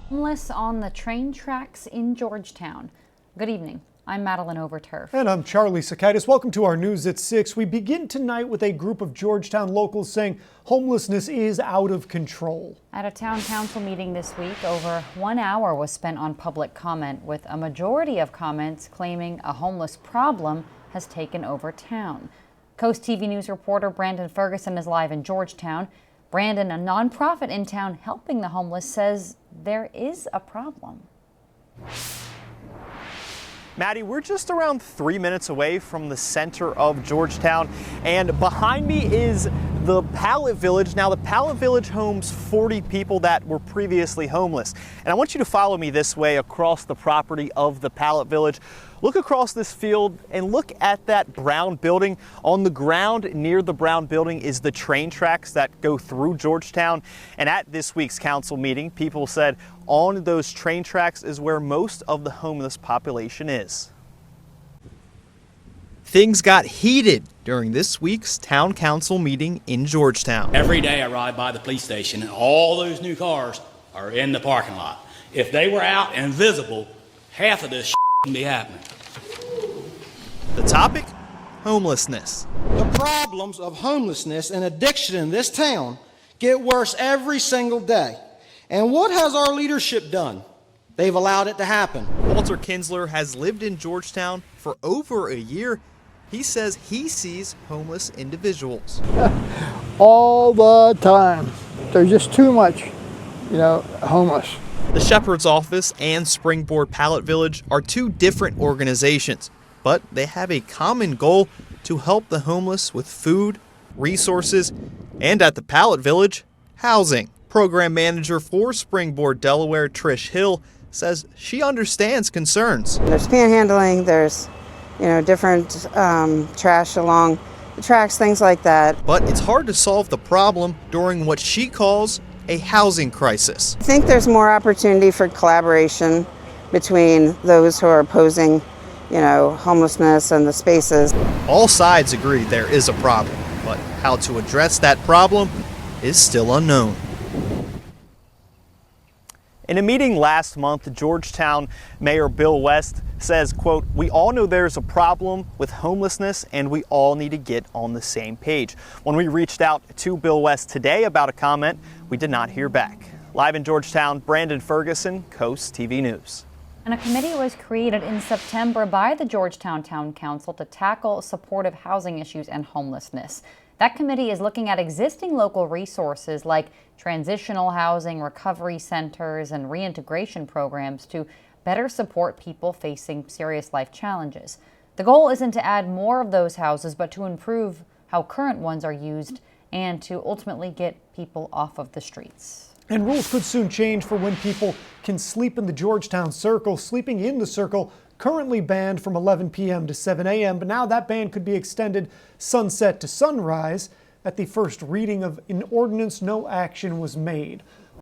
Homeless on the train tracks in Georgetown. Good evening. I'm Madeline Overturf. And I'm Charlie Sakaitis. Welcome to our News at 6. We begin tonight with a group of Georgetown locals saying homelessness is out of control. At a town council meeting this week, over 1 hour was spent on public comment, with a majority of comments claiming a homeless problem has taken over town. Coast TV News reporter Brandon Ferguson is live in Georgetown. Brandon, a nonprofit in town helping the homeless, says there is a problem. Maddie, we're just around 3 minutes away from the center of Georgetown, and behind me is the Pallet Village. Now, the Pallet Village homes 40 people that were previously homeless. And I want you to follow me this way across the property of the Pallet Village. Look across this field and look at that brown building. On the ground near the brown building is the train tracks that go through Georgetown. And at this week's council meeting, people said on those train tracks is where most of the homeless population is. Things got heated during this week's town council meeting in Georgetown. Every day I ride by the police station and all those new cars are in the parking lot. If they were out and visible, half of this wouldn't be happening. The topic? Homelessness. The problems of homelessness and addiction in this town get worse every single day. And what has our leadership done? They've allowed it to happen. Walter Kinsler has lived in Georgetown for over a year. He says he sees homeless individuals all the time. There's just too much, homeless. The Shepherd's Office and Springboard Pallet Village are two different organizations, but they have a common goal to help the homeless with food, resources, and at the Pallet Village, housing. Program manager for Springboard Delaware, Trish Hill, says she understands concerns. There's panhandling, there's different trash along the tracks, things like that. But it's hard to solve the problem during what she calls a housing crisis. I think there's more opportunity for collaboration between those who are opposing, homelessness and the spaces. All sides agree there is a problem, but how to address that problem is still unknown. In a meeting last month, Georgetown Mayor Bill West says, quote, "We all know there's a problem with homelessness and we all need to get on the same page." When we reached out to Bill West today about a comment, we did not hear back. Live in Georgetown, Brandon Ferguson, Coast TV News. And a committee was created in September by the Georgetown Town Council to tackle supportive housing issues and homelessness. That committee is looking at existing local resources like transitional housing, recovery centers, and reintegration programs to better support people facing serious life challenges. The goal isn't to add more of those houses, but to improve how current ones are used and to ultimately get people off of the streets. And rules could soon change for when people can sleep in the Georgetown Circle. Sleeping in the Circle currently banned from 11 p.m. to 7 a.m., but now that ban could be extended sunset to sunrise. At the first reading of an ordinance, no action was made.